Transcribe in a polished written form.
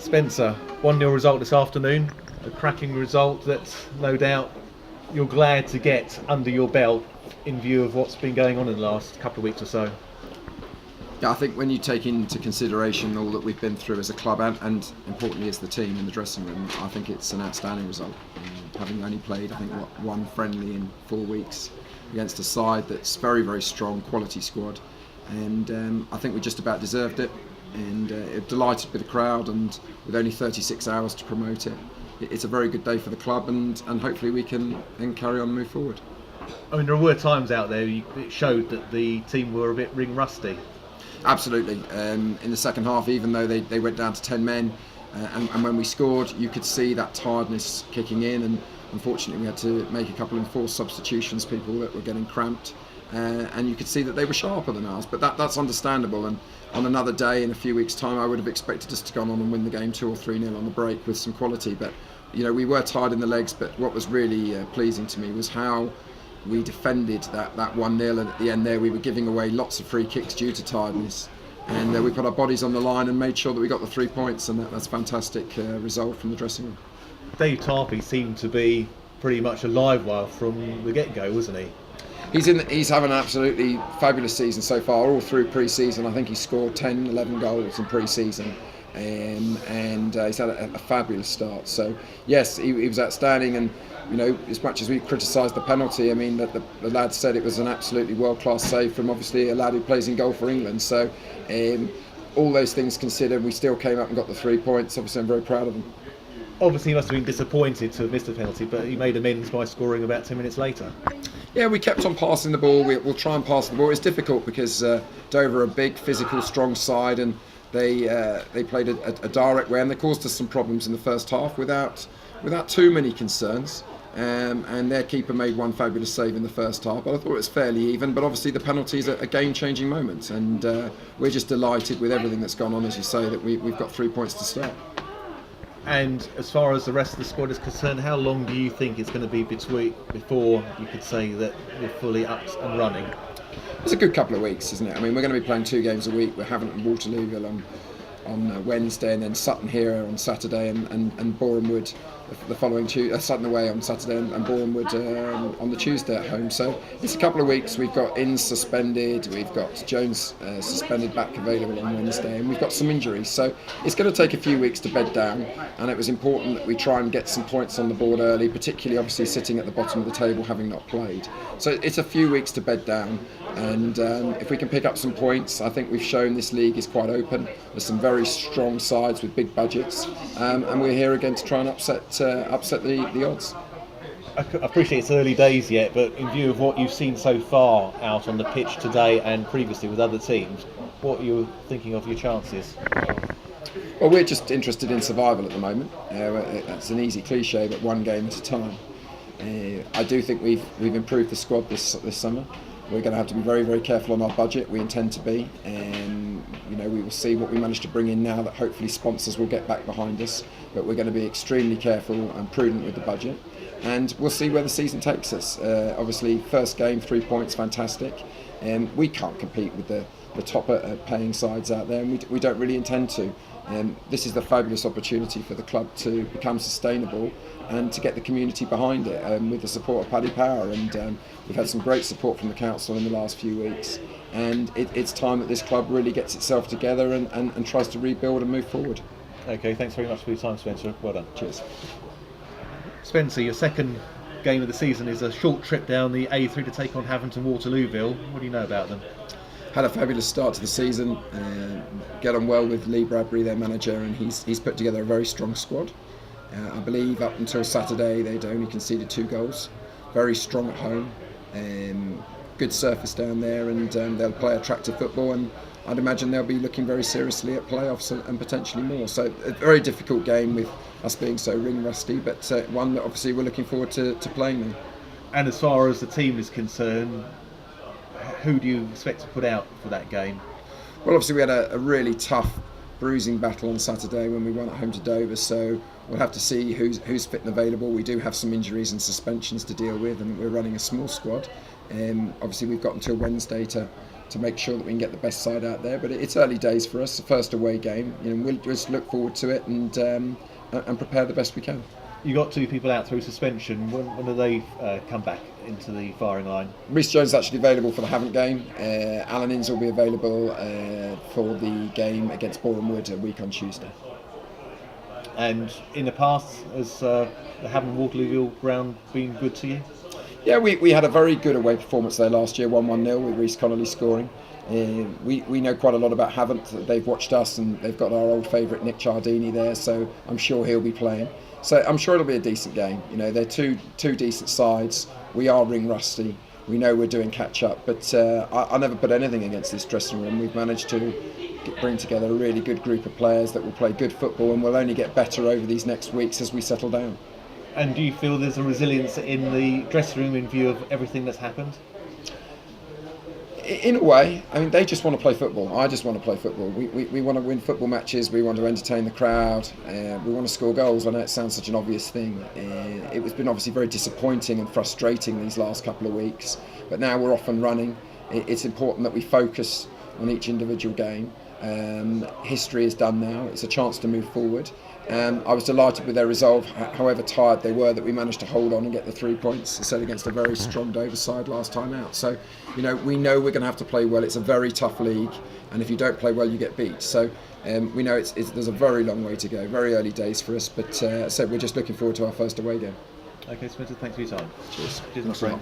Spencer, 1-0 result this afternoon, a cracking result that no doubt you're glad to get under your belt in view of what's been going on in the last couple of weeks or so. Yeah, I think when you take into consideration all that we've been through as a club and importantly as the team in the dressing room, I think it's an outstanding result. Having only played, I think, one friendly in 4 weeks against a side that's very, very strong, quality squad. And I think we just about deserved it. And delighted with the crowd, and with only 36 hours to promote it, it's a very good day for the club, and hopefully we can then carry on and move forward. I mean, there were times out there it showed that the team were a bit ring rusty. Absolutely. In the second half, even though they went down to 10 men, and when we scored, you could see that tiredness kicking in, and unfortunately we had to make a couple of enforced substitutions, people that were getting cramped. And you could see that they were sharper than ours, but that's understandable. And on another day, in a few weeks' time, I would have expected us to go on and win the game 2 or 3-0 on the break with some quality. But we were tired in the legs. But what was really pleasing to me was how we defended that 1-0, and at the end there, we were giving away lots of free kicks due to tiredness. And we put our bodies on the line and made sure that we got the 3 points, and that's a fantastic result from the dressing room. Dave Tarpey seemed to be pretty much a live wire from the get-go, wasn't he? He's having an absolutely fabulous season so far, all through pre-season. I think he scored 10, 11 goals in pre-season, and he's had a fabulous start. So yes, he was outstanding. And as much as we criticised the penalty, I mean the lad said it was an absolutely world-class save from obviously a lad who plays in goal for England. So all those things considered, we still came up and got the 3 points. Obviously, I'm very proud of him. Obviously, he must have been disappointed to have missed the penalty, but he made amends by scoring about 10 minutes later. Yeah, we kept on passing the ball. We'll try and pass the ball. It's difficult because Dover are a big, physical, strong side, and they played a direct way, and they caused us some problems in the first half without too many concerns. And their keeper made one fabulous save in the first half, but I thought it was fairly even. But obviously the penalty is a game-changing moment, and we're just delighted with everything that's gone on, as you say, that we've got 3 points to start. And as far as the rest of the squad is concerned, how long do you think it's going to be before you could say that you're fully up and running? It's a good couple of weeks, isn't it? I mean, we're going to be playing 2 games a week. We're having Waterlooville on Wednesday, and then Sutton here on Saturday, and Boreham Wood the following Tuesday. Sutton away on Saturday, and Boreham Wood on the Tuesday at home. So it's a couple of weeks. We've got Inns suspended, we've got Jones suspended, back available on Wednesday, and we've got some injuries. So it's going to take a few weeks to bed down, and it was important that we try and get some points on the board early, particularly obviously sitting at the bottom of the table having not played. So it's a few weeks to bed down, and if we can pick up some points, I think we've shown this league is quite open. There's some very strong sides with big budgets, and we're here again to try and upset the odds. I appreciate it's early days yet, but in view of what you've seen so far out on the pitch today and previously with other teams, what are you thinking of your chances? Well, we're just interested in survival at the moment. That's an easy cliche, but one game at a time. I do think we've improved the squad this summer. We're going to have to be very, very careful on our budget. We intend to be, and we will see what we manage to bring in now that hopefully sponsors will get back behind us. But we're going to be extremely careful and prudent with the budget, and we'll see where the season takes us. Obviously, first game, 3 points, fantastic. We can't compete with the top paying sides out there, and we don't really intend to. This is the fabulous opportunity for the club to become sustainable and to get the community behind it, with the support of Paddy Power, and we've had some great support from the council in the last few weeks, and it's time that this club really gets itself together and tries to rebuild and move forward. Okay, thanks very much for your time, Spencer. Well done. Cheers. Spencer, your second game of the season is a short trip down the A3 to take on Haventon Waterlooville. What do you know about them? Had a fabulous start to the season, get on well with Lee Bradbury, their manager, and he's put together a very strong squad. I believe up until Saturday they'd only conceded 2 goals. Very strong at home, good surface down there, and they'll play attractive football, and I'd imagine they'll be looking very seriously at playoffs and potentially more. So a very difficult game with us being so ring rusty, but one that obviously we're looking forward to playing them. And as far as the team is concerned, who do you expect to put out for that game? Well, obviously we had a really tough bruising battle on Saturday when we went at home to Dover, so we'll have to see who's fit and available. We do have some injuries and suspensions to deal with, and we're running a small squad. Obviously we've got until Wednesday to to make sure that we can get the best side out there. But it's early days for us, the first away game. We'll just look forward to it and prepare the best we can. You got 2 people out through suspension. When do they come back into the firing line? Rhys Jones is actually available for the Havant game. Alan Inns will be available for the game against Boreham Wood a week on Tuesday. And in the past, has the Havant Waterlooville ground been good to you? Yeah, we had a very good away performance there last year, 1-1-0 with Rhys Connolly scoring. We know quite a lot about Havant. They've watched us and they've got our old favourite Nick Ciardini there, so I'm sure he'll be playing. So I'm sure it'll be a decent game. They're two decent sides. We are ring rusty. We know we're doing catch up, but I never put anything against this dressing room. We've managed to bring together a really good group of players that will play good football and will only get better over these next weeks as we settle down. And do you feel there's a resilience in the dressing room in view of everything that's happened? In a way, they just want to play football. I just want to play football. We want to win football matches. We want to entertain the crowd. We want to score goals. I know it sounds such an obvious thing. It's been obviously very disappointing and frustrating these last couple of weeks. But now we're off and running. It's important that we focus on each individual game. History is done now. It's a chance to move forward. I was delighted with their resolve, however tired they were, that we managed to hold on and get the 3 points instead against a very strong Dover side last time out. So, we know we're going to have to play well. It's a very tough league, and if you don't play well, you get beat. So, we know there's a very long way to go, very early days for us, but as I said, we're just looking forward to our first away game. Okay, Spencer, thanks for your time. Cheers. Cheers, my friend.